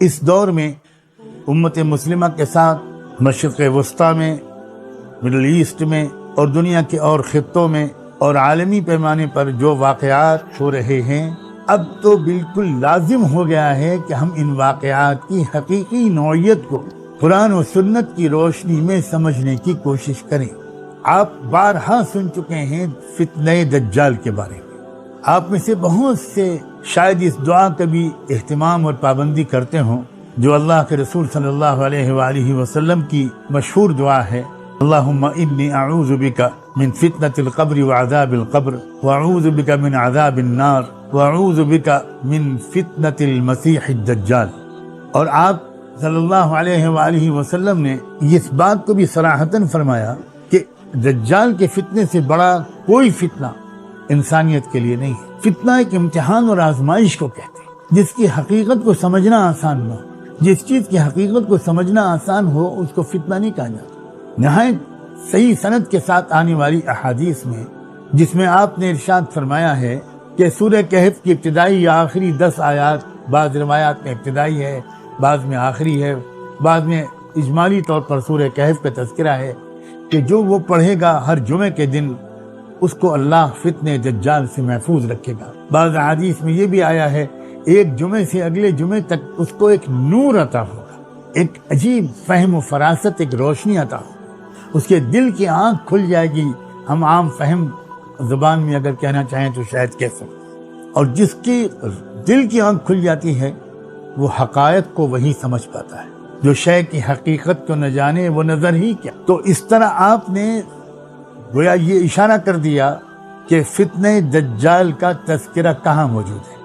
اس دور میں امت مسلمہ کے ساتھ مشرق وسطیٰ میں، مڈل ایسٹ میں اور دنیا کے اور خطوں میں اور عالمی پیمانے پر جو واقعات ہو رہے ہیں، اب تو بالکل لازم ہو گیا ہے کہ ہم ان واقعات کی حقیقی نوعیت کو قرآن و سنت کی روشنی میں سمجھنے کی کوشش کریں۔ آپ بارہا سن چکے ہیں فتنہ دجال کے بارے میں۔ آپ میں سے بہت سے شاید اس دعا کا بھی اہتمام اور پابندی کرتے ہوں جو اللہ کے رسول صلی اللہ علیہ وآلہ وسلم کی مشہور دعا ہے، اللہم انی اعوذ بک من فتنة القبر وعذاب القبر واعوذ بک من عذاب النار واعوذ بک من فتنة المسیح الدجال۔ اور آپ صلی اللہ علیہ وآلہ وسلم نے اس بات کو بھی صراحتاً فرمایا کہ دجال کے فتنے سے بڑا کوئی فتنہ انسانیت کے لیے نہیں ہے۔ فتنہ ایک امتحان اور آزمائش کو کہتے ہیں، جس کی حقیقت کو سمجھنا آسان نہ ہو۔ جس چیز کی حقیقت کو سمجھنا آسان ہو اس کو فتنہ نہیں کہا جاتا۔ نہایت صحیح سند کے ساتھ آنے والی احادیث میں، جس میں آپ نے ارشاد فرمایا ہے کہ سورہ کہف کی ابتدائی یا آخری 10 آیات بعض روایات میں ابتدائی ہے، بعض میں آخری ہے، بعض میں اجمالی طور پر سورہ کہف کا تذکرہ ہے کہ جو وہ پڑھے گا ہر جمعے کے دن اس کو اللہ فتنہ دجال سے محفوظ رکھے گا۔ بعض حدیث میں یہ بھی آیا ہے ایک جمعے سے اگلے جمعے تک اس کو ایک نور عطا ہوگا، ایک عجیب فہم و فراست، ایک روشنی عطا ہوگا، اس کے دل کی آنکھ کھل جائے گی۔ ہم عام فہم زبان میں اگر کہنا چاہیں تو شاید کہہ سکتے، اور جس کی دل کی آنکھ کھل جاتی ہے وہ حقائق کو وہی سمجھ پاتا ہے۔ جو شے کی حقیقت کو نہ جانے وہ نظر ہی کیا۔ تو اس طرح آپ نے گویا یہ اشارہ کر دیا کہ فتنہ دجال کا تذکرہ کہاں موجود ہے،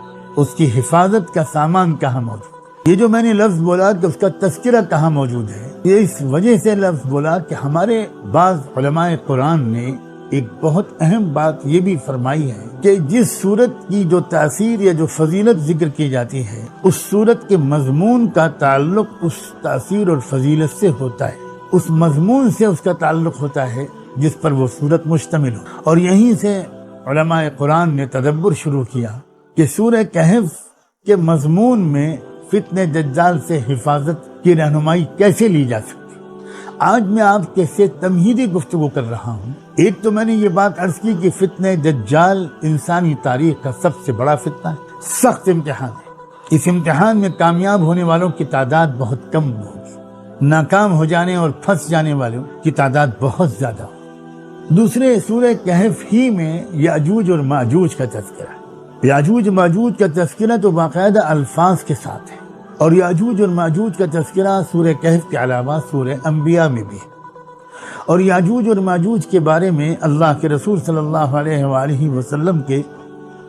اس کی حفاظت کا سامان کہاں موجود ہے۔ یہ جو میں نے لفظ بولا کہ اس کا تذکرہ کہاں موجود ہے، یہ اس وجہ سے لفظ بولا کہ ہمارے بعض علماء قرآن نے ایک بہت اہم بات یہ بھی فرمائی ہے کہ جس صورت کی جو تاثیر یا جو فضیلت ذکر کی جاتی ہے، اس صورت کے مضمون کا تعلق اس تاثیر اور فضیلت سے ہوتا ہے، اس مضمون سے اس کا تعلق ہوتا ہے جس پر وہ صورت مشتمل ہو۔ اور یہیں سے علماء قرآن نے تدبر شروع کیا کہ سورہ کہف کے مضمون میں فتنہ دجال سے حفاظت کی رہنمائی کیسے لی جا سکتی۔ آج میں آپ کے سے تمہیدی گفتگو کر رہا ہوں۔ ایک تو میں نے یہ بات عرض کی کہ فتنہ دجال انسانی تاریخ کا سب سے بڑا فتنہ ہے، سخت امتحان ہے۔ اس امتحان میں کامیاب ہونے والوں کی تعداد بہت کم ہوگی، ناکام ہو جانے اور پھنس جانے والوں کی تعداد بہت زیادہ ہوگی۔ دوسرے سورہ کہف ہی میں یاجوج اور ماجوج کا تذکرہ ہے۔ یاجوج ماجوج کا تذکرہ تو باقاعدہ الفاظ کے ساتھ ہے، اور یاجوج اور ماجوج کا تذکرہ سورہ کہف کے علاوہ سورہ انبیاء میں بھی ہے۔ اور یاجوج اور ماجوج کے بارے میں اللہ کے رسول صلی اللہ علیہ وآلہ وسلم کے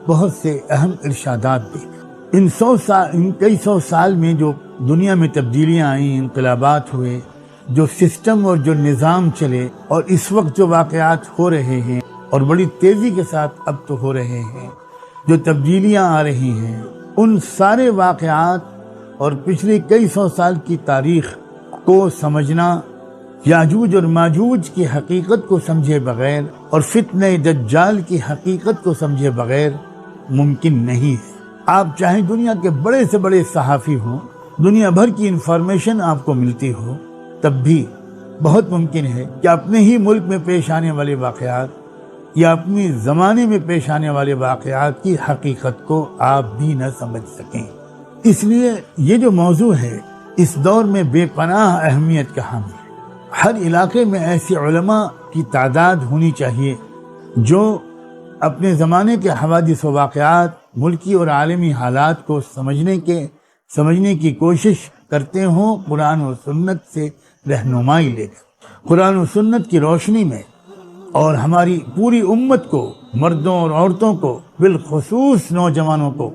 بہت سے اہم ارشادات بھی۔ ان کئی سو سال میں جو دنیا میں تبدیلیاں آئیں، انقلابات ہوئے، جو سسٹم اور جو نظام چلے، اور اس وقت جو واقعات ہو رہے ہیں اور بڑی تیزی کے ساتھ اب تو ہو رہے ہیں، جو تبدیلیاں آ رہی ہیں، ان سارے واقعات اور پچھلی کئی سو سال کی تاریخ کو سمجھنا یاجوج اور ماجوج کی حقیقت کو سمجھے بغیر اور فتنہ دجال کی حقیقت کو سمجھے بغیر ممکن نہیں ہے۔ آپ چاہیں دنیا کے بڑے سے بڑے صحافی ہوں، دنیا بھر کی انفارمیشن آپ کو ملتی ہو، تب بھی بہت ممکن ہے کہ اپنے ہی ملک میں پیش آنے والے واقعات یا اپنے زمانے میں پیش آنے والے واقعات کی حقیقت کو آپ بھی نہ سمجھ سکیں۔ اس لیے یہ جو موضوع ہے اس دور میں بے پناہ اہمیت کا حامل ہے۔ ہر علاقے میں ایسے علماء کی تعداد ہونی چاہیے جو اپنے زمانے کے حوادث و واقعات، ملکی اور عالمی حالات کو سمجھنے کی کوشش کرتے ہوں، قرآن و سنت سے رہنمائی لے کر، قرآن و سنت کی روشنی میں، اور ہماری پوری امت کو، مردوں اور عورتوں کو، بالخصوص نوجوانوں کو